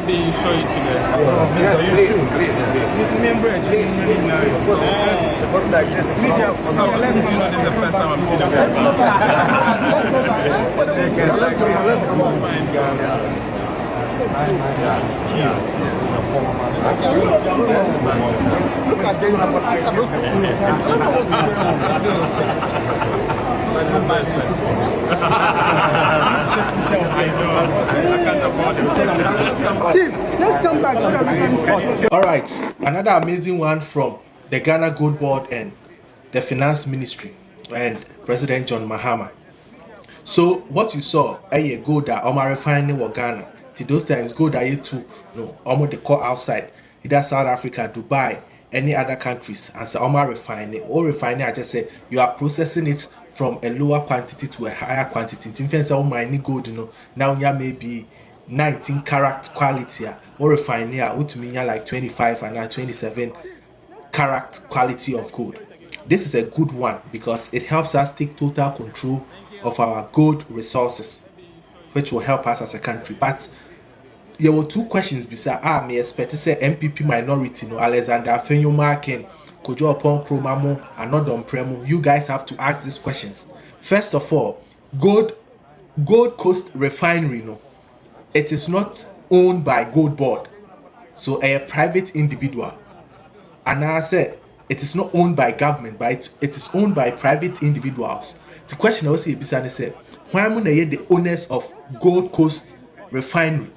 day you show it to them. Yes, please. Remember, it's really nice. So let's see, this is the first time I'm seeing them. Look at Chief, let's come back so that we can. All right, another amazing one from the Ghana Goldbod and the Finance Ministry and President John Mahama. So what you saw a gold that Omar refining in Ghana. To those times gold that you too no almost the call outside either South Africa, Dubai, any other countries, and so Omar refining or refining. I just say you are processing it from a lower quantity to a higher quantity. In fact, say mining gold, now you maybe 19 carat quality or refining to me like 25 and 27 carat quality of gold. This is a good one because it helps us take total control of our gold resources, which will help us as a country. But there were two questions beside me expect to say MPP minority no Alexander Afenyo Markin, Kojo Upon Kromamo, and not on Premo. You guys have to ask these questions. First of all, GoldCoast Refinery, no, it is not owned by Goldbod, so a private individual. And I said it is not owned by government, but it is owned by private individuals. The question I was here beside said, why am I the owners of GoldCoast Refinery?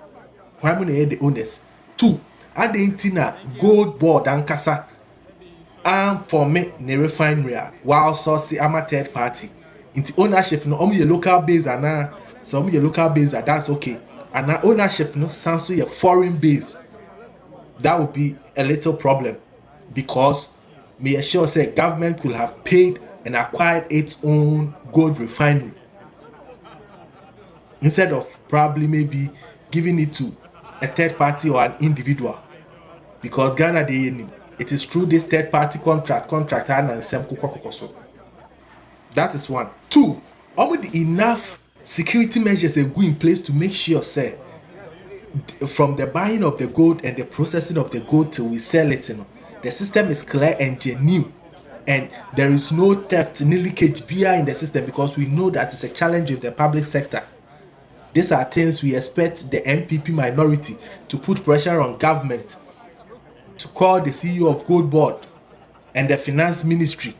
Why am I the owners? Two, I didn't Goldbod and Kasa. For me, the refinery, while source I'm a third party. Into ownership, no, your local base and now some your local base that's okay. And now ownership no sounds like a foreign base. That would be a little problem because me assure say government could have paid and acquired its own gold refinery instead of probably maybe giving it to a third party or an individual, because Ghana it is through this third party contract and so that is one. Two, already enough security measures are in place to make sure say from the buying of the gold and the processing of the gold till we sell it, the system is clear and genuine, and there is no theft, no leakage beer in the system, because we know that it's a challenge with the public sector. These are things we expect the MPP minority to put pressure on government to call the CEO of Goldbod and the Finance Ministry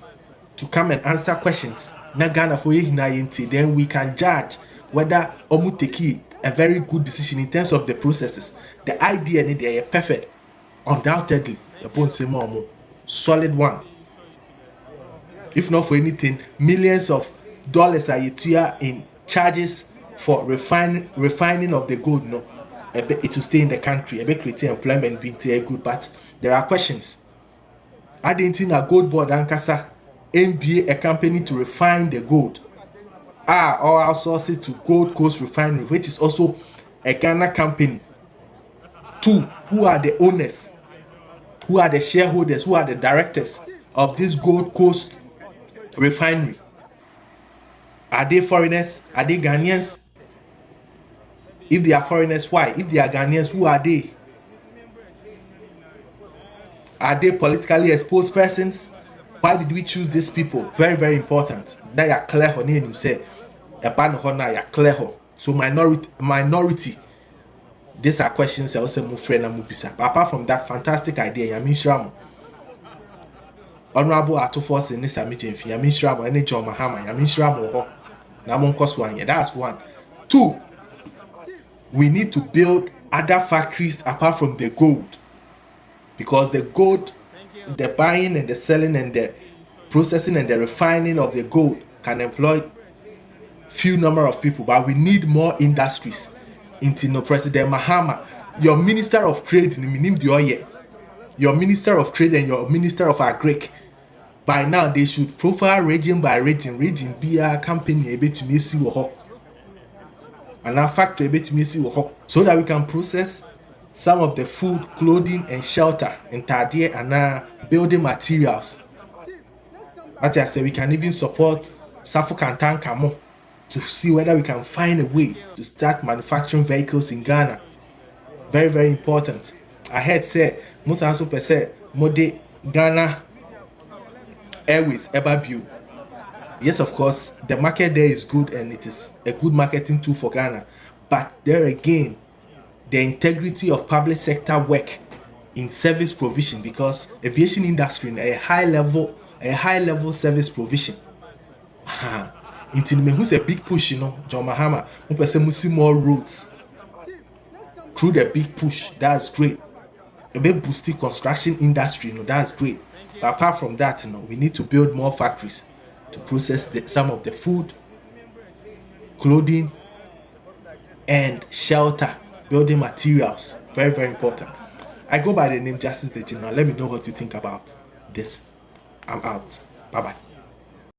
to come and answer questions. Then we can judge whether Omu take a very good decision in terms of the processes. The idea they are perfect, undoubtedly. Solid one. If not for anything, millions of dollars a year in charges for refining of the gold. No, it will stay in the country. Create employment being good, but there are questions. I didn't think a Goldbod and Kasa MBA a company to refine the gold. Or outsource it to GoldCoast Refinery, which is also a Ghana company. Two, who are the owners? Who are the shareholders? Who are the directors of this GoldCoast Refinery? Are they foreigners? Are they Ghanaians? If they are foreigners, why? If they are Ghanaians, who are they? Are they politically exposed persons? Why did we choose these people? Very, very important. Now you are clear on him say a ban on now you are clear. So minority. These are questions I also move friend and mubisa. But apart from that fantastic idea, Yamishram Honorable Atofos in this meeting, Yamishram and John Mahama, Yamishram or Namon Koswanya. That's one. Two, we need to build other factories apart from the gold, because the gold, the buying and the selling and the processing and the refining of the gold can employ few number of people, but we need more industries. Into President Mahama, your Minister of Trade, your Minister of Trade and your Minister of Agric, by now they should profile region by region be a company a bit to me see and our factory a bit to me see so that we can process some of the food, clothing and shelter and tardier and building materials. As I say, we can even support Suffolk and Tankamo to see whether we can find a way to start manufacturing vehicles in Ghana. Very, very important. I heard say most also per se mode Ghana Airways ever view. Yes, of course, the market there is good and it is a good marketing tool for Ghana. But there again, the integrity of public sector work in service provision, because aviation industry in a high level service provision. Until me who's a big push, John Mahama, who person see more roads through the big push. That's great. A bit boosting construction industry, that's great. But apart from that, we need to build more factories to process some of the food, clothing, and shelter, building materials. Very, very important. I go by the name Justice the General. Let me know what you think about this. I'm out. Bye bye.